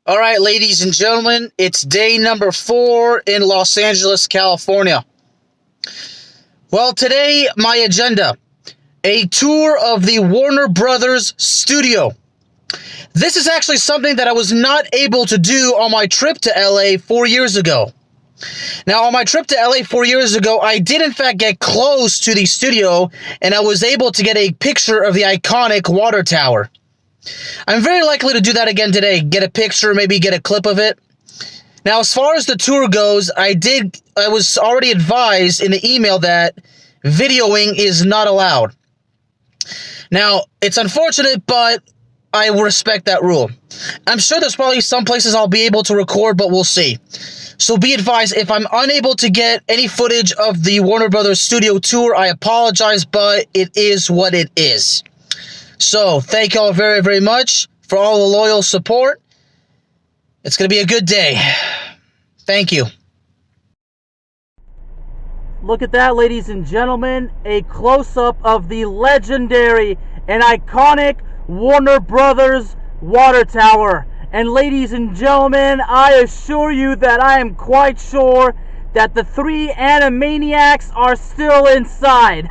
All right, ladies and gentlemen, it's day number 4 in Los Angeles, California. Well, today, my agenda, a tour of the Warner Brothers studio. This is actually something that I was not able to do on my trip to LA 4 years ago. Now, on my trip to LA 4 years ago, I did in fact get close to the studio, and I was able to get a picture of the iconic water tower. I'm very likely to do that again today, get a picture, maybe get a clip of it. Now, as far as the tour goes, I was already advised in the email that videoing is not allowed. Now, it's unfortunate, but I respect that rule. I'm sure there's probably some places I'll be able to record, but we'll see. So be advised, if I'm unable to get any footage of the Warner Brothers studio tour, I apologize, but it is what it is. So, thank y'all very, very much for all the loyal support. It's going to be a good day. Thank you. Look at that, ladies and gentlemen. A close-up of the legendary and iconic Warner Brothers water tower. And ladies and gentlemen, I assure you that I am quite sure that the 3 Animaniacs are still inside.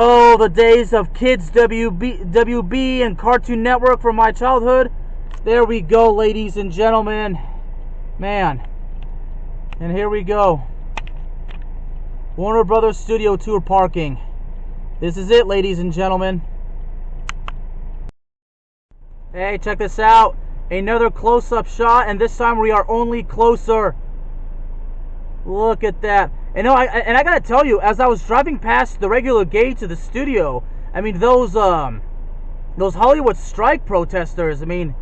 Oh, the days of Kids WB and Cartoon Network from my childhood. There we go, ladies and gentlemen. Man. And here we go. Warner Brothers Studio Tour parking. This is it, ladies and gentlemen. Hey, check this out. Another close-up shot, and this time we are only closer. Look at that. And I gotta tell you, as I was driving past the regular gate to the studio, I mean, those Hollywood strike protesters, I mean,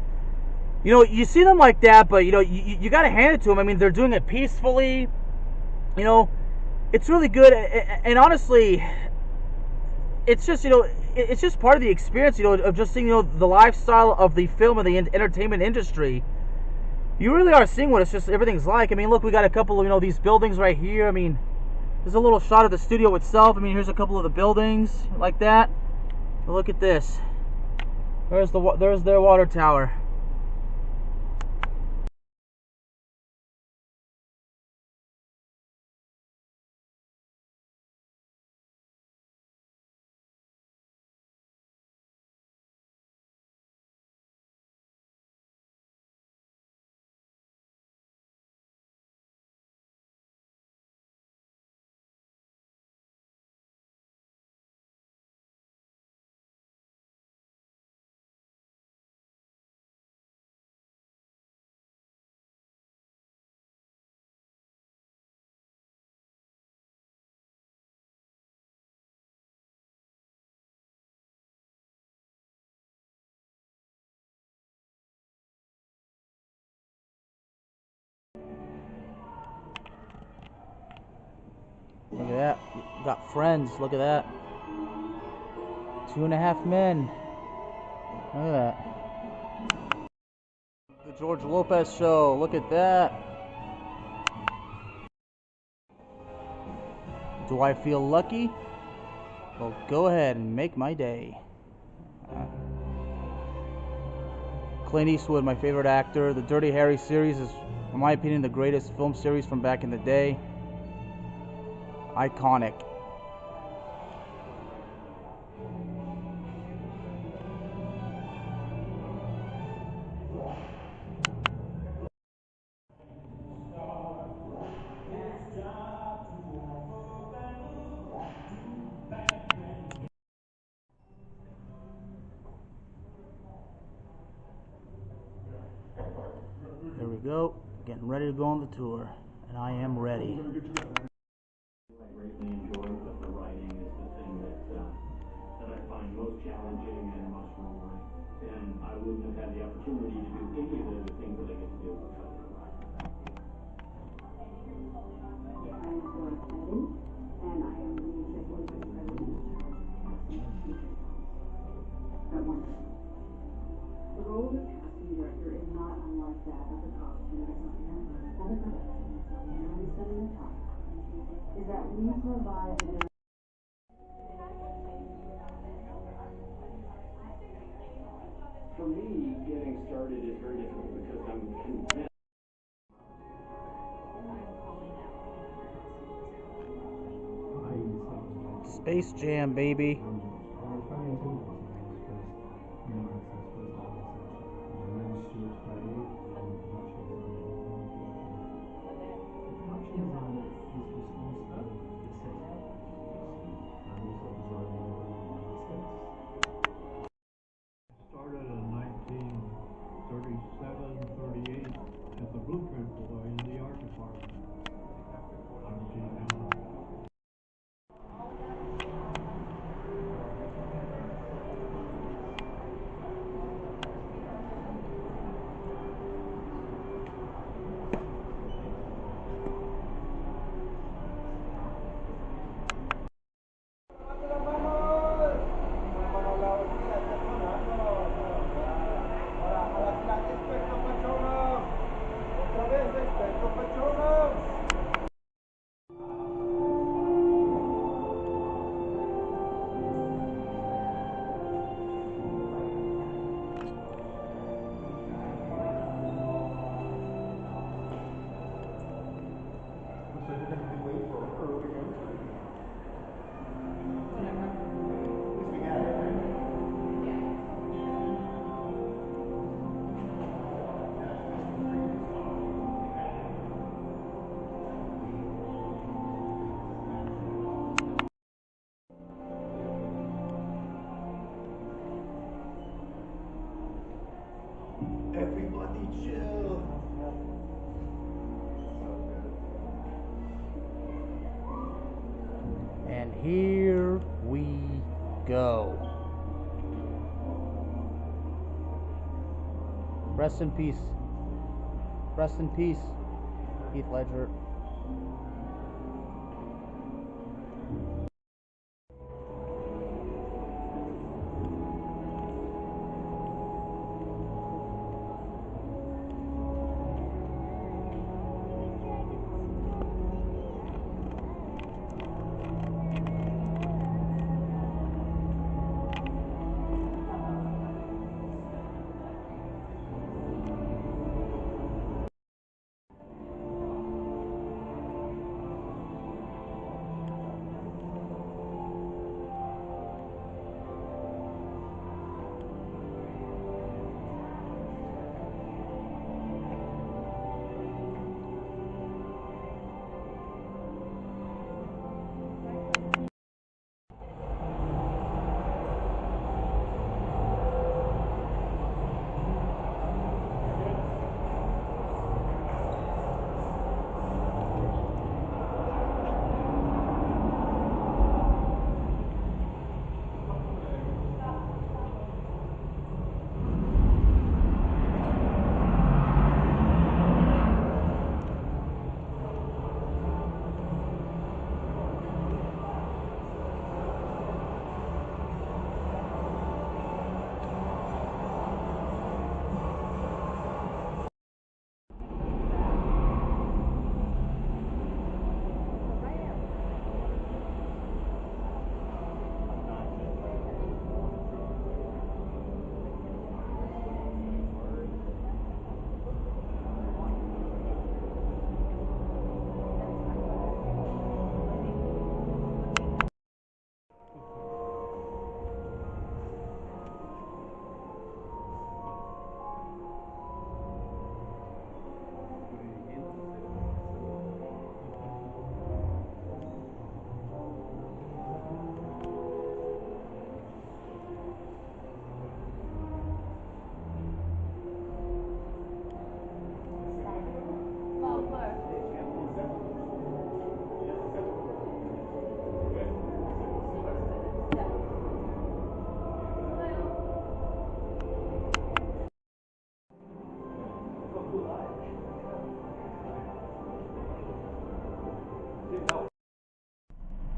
you know, you see them like that, but, you know, you gotta hand it to them. I mean, they're doing it peacefully. You know, it's really good. And honestly, it's just, you know, it's just part of the experience, you know, of just seeing, you know, the lifestyle of the film and the entertainment industry. You really are seeing what it's just everything's like. I mean, look, we got a couple of, you know, these buildings right here. I mean, there's a little shot of the studio itself. I mean, here's a couple of the buildings like that. But look at this. There's their water tower. Look at that. Got friends. Look at that. 2.5 men. Look at that. The George Lopez Show. Look at that. Do I feel lucky? Well, go ahead and make my day. Clint Eastwood, my favorite actor. The Dirty Harry series is, in my opinion, the greatest film series from back in the day. Iconic. There we go. Getting ready to go on the tour. And I am ready. I greatly enjoy, but the writing is the thing that I find most challenging and most rewarding. And I wouldn't have had the opportunity to do any of the things that I get to do if I didn't write. I am Florence Kennedy, and I am the Executive Vice President in charge of casting and feature films at Warner. The role of the casting director is not unlike that of the costume designer and the production designer when setting the top. Is that we provide the For me, getting started is very difficult because I'm convinced. Space Jam, baby. Started in 1937, 38 as a blueprint boy in the art department. Everybody chill. And here we go. Rest in peace. Rest in peace, Heath Ledger.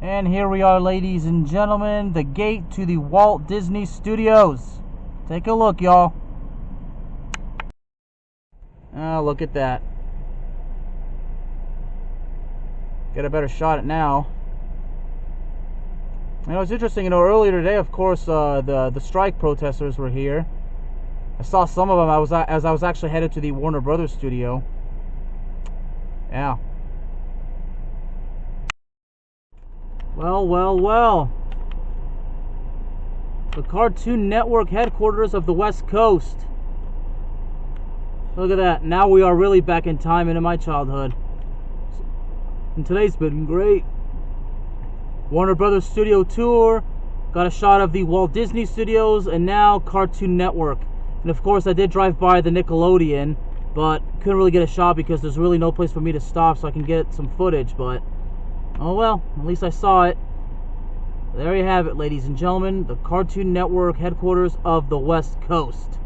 And here we are, ladies and gentlemen, the gate to the Walt Disney Studios. Take a look, y'all. Oh, look at that. Get a better shot at now. You know, it's interesting, earlier today, of course, the strike protesters were here. I saw some of them as I was actually headed to the Warner Brothers studio. Yeah. Well. The Cartoon Network headquarters of the West Coast. Look at that. Now we are really back in time into my childhood. And today's been great. Warner Brothers studio tour. Got a shot of the Walt Disney Studios and now Cartoon Network. And of course I did drive by the Nickelodeon, but couldn't really get a shot because there's really no place for me to stop so I can get some footage, but oh well, at least I saw it. There you have it, ladies and gentlemen, the Cartoon Network headquarters of the West Coast.